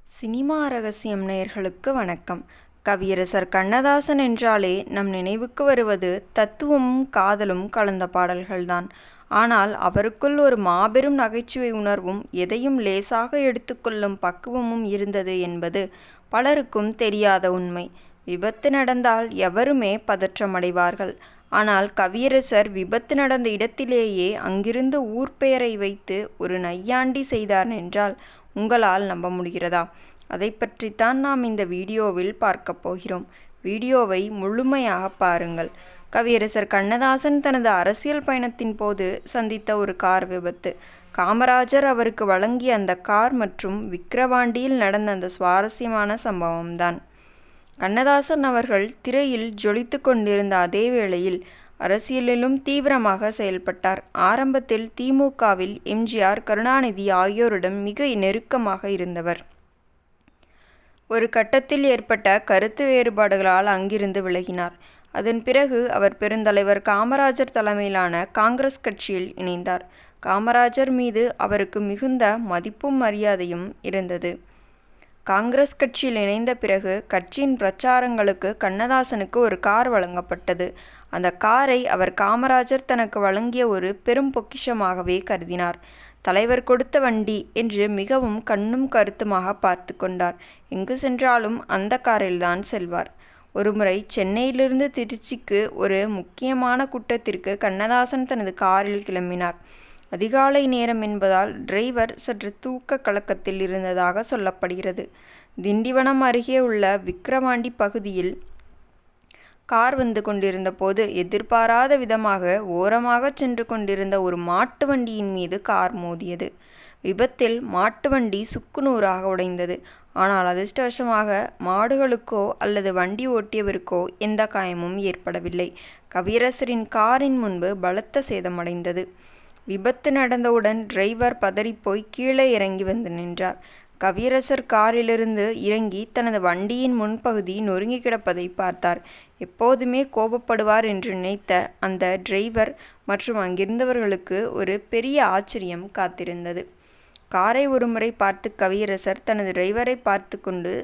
Cinema ரகசியம் நேயர்களுக்கு வணக்கம். கவியரசர் கண்ணதாசன் என்றாலே நம் நினைவுக்கு வருவது தத்துவமும் காதலும் கலந்த பாடல்கள்தான். ஆனால் அவருக்குள் ஒரு மாபெரும் நகைச்சுவை உணர்வும் எதையும் லேசாக எடுத்துக்கொள்ளும் பக்குவமும் இருந்தது என்பது பலருக்கும் தெரியாத உண்மை. விபத்து நடந்தால் எவருமே பதற்றமடைவார்கள். ஆனால் கவியரசர் விபத்து நடந்த இடத்திலேயே அங்கிருந்து ஊர் பெயரை வைத்து ஒரு நையாண்டி செய்தார் என்றால் உங்களால் நம்ப முடிகிறதா? அதை பற்றித்தான் நாம் இந்த வீடியோவில் பார்க்கப் போகிறோம். வீடியோவை முழுமையாக பாருங்கள். கவியரசர் கண்ணதாசன் தனது அரசியல் பயணத்தின் போது சந்தித்த ஒரு கார் விபத்து, காமராஜர் அவருக்கு வழங்கிய அந்த கார் மற்றும் விக்கிரவாண்டியில் நடந்த அந்த சுவாரஸ்யமான சம்பவம்தான். கண்ணதாசன் அவர்கள் திரையில் ஜொலித்து கொண்டிருந்த அதே வேளையில் அரசியலிலும் தீவிரமாக செயல்பட்டார். ஆரம்பத்தில் திமுகவில் எம்ஜிஆர், கருணாநிதி ஆகியோரிடம் மிக நெருக்கமாக இருந்தவர். ஒரு கட்டத்தில் ஏற்பட்ட கருத்து வேறுபாடுகளால் அங்கிருந்து விலகினார். அதன் பிறகு அவர் பெருந்தலைவர் காமராஜர் தலைமையிலான காங்கிரஸ் கட்சியில் இணைந்தார். காமராஜர் மீது அவருக்கு மிகுந்த மதிப்பும் மரியாதையும் இருந்தது. காங்கிரஸ் கட்சியில் இணைந்த பிறகு கட்சியின் பிரச்சாரங்களுக்கு கண்ணதாசனுக்கு ஒரு கார் வழங்கப்பட்டது. அந்த காரை அவர் காமராஜர் தனக்கு வழங்கிய ஒரு பெரும் பொக்கிஷமாகவே கருதினார். தலைவர் கொடுத்த வண்டி என்று மிகவும் கண்ணும் கருத்துமாக பார்த்து கொண்டார். எங்கு சென்றாலும் அந்த காரில்தான் செல்வார். ஒருமுறை சென்னையிலிருந்து திருச்சிக்கு ஒரு முக்கியமான கூட்டத்திற்கு கண்ணதாசன் தனது காரில் கிளம்பினார். அதிகாலை நேரம் என்பதால் டிரைவர் சற்று தூக்க கலக்கத்தில் இருந்ததாக சொல்லப்படுகிறது. திண்டிவனம் அருகே உள்ள விக்கிரவாண்டி பகுதியில் கார் வந்து கொண்டிருந்த போது எதிர்பாராத விதமாக ஓரமாக சென்று கொண்டிருந்த ஒரு மாட்டு வண்டியின் மீது கார் மோதியது. விபத்தில் மாட்டு வண்டி சுக்குநூறாக உடைந்தது. ஆனால் அதிர்ஷ்டவசமாக மாடுகளுக்கோ அல்லது வண்டி ஓட்டியவருக்கோ எந்த காயமும் ஏற்படவில்லை. கவியரசரின் காரின் முன்பு பலத்த சேதமடைந்தது. விபத்து நடந்தவுடன் டிரைவர் பதறிப்போய் கீழே இறங்கி வந்து நின்றார். கவியரசர் காரிலிருந்து இறங்கி தனது வண்டியின் முன்பகுதி நொறுங்கி கிடப்பதை பார்த்தார். எப்போதுமே கோபப்படுவார் என்று நினைத்த அந்த டிரைவர் மற்றும் அங்கிருந்தவர்களுக்கு ஒரு பெரிய ஆச்சரியம் காத்திருந்தது. காரை ஒருமுறை பார்த்து கவியரசர் தனது டிரைவரை பார்த்து கொண்டு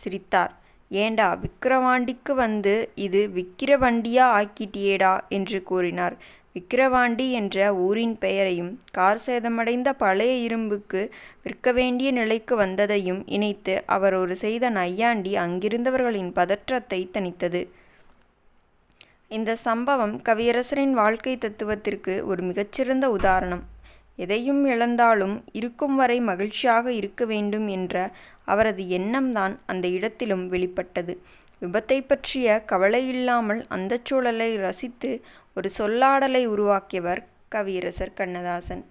சிரித்தார். ஏண்டா, விக்கிரவாண்டிக்கு வந்து இது விக்கிர வண்டியா ஆக்கிட்டியேடா என்று கூறினார். விக்கிரவாண்டி என்ற ஊரின் பெயரையும் கார் சேதமடைந்த பழைய இரும்புக்கு விற்க வேண்டிய நிலைக்கு வந்ததையும் இணைத்து அவர் ஒரு செய்த நையாண்டி அங்கிருந்தவர்களின் பதற்றத்தை தணித்தது. இந்த சம்பவம் கவியரசரின் வாழ்க்கை தத்துவத்திற்கு ஒரு மிகச்சிறந்த உதாரணம். எதையும் இழந்தாலும் இருக்கும் வரை மகிழ்ச்சியாக இருக்க வேண்டும் என்ற அவரது எண்ணம்தான் அந்த இடத்திலும் வெளிப்பட்டது. விபத்தை பற்றிய கவலையில்லாமல் அந்த சூழலை ரசித்து ஒரு சொல்லாடலை உருவாக்கியவர் கவியரசர் கண்ணதாசன்.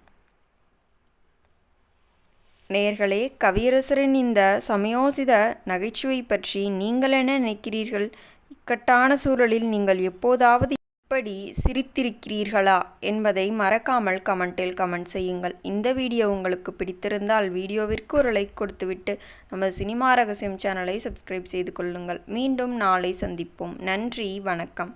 நேயர்களே, கவியரசரின் இந்த சமயோசித நகைச்சுவை பற்றி நீங்கள் என்ன நினைக்கிறீர்கள்? இக்கட்டான சூழலில் நீங்கள் எப்போதாவது இப்படி சிரித்திருக்கிறீர்களா என்பதை மறக்காமல் கமெண்டில் கமெண்ட் செய்யுங்கள். இந்த வீடியோ உங்களுக்கு பிடித்திருந்தால் வீடியோவிற்கு ஒரு லைக் கொடுத்துவிட்டு நமது சினிமா ரகசியம் சேனலை சப்ஸ்கிரைப் செய்து கொள்ளுங்கள். மீண்டும் நாளை சந்திப்போம். நன்றி, வணக்கம்.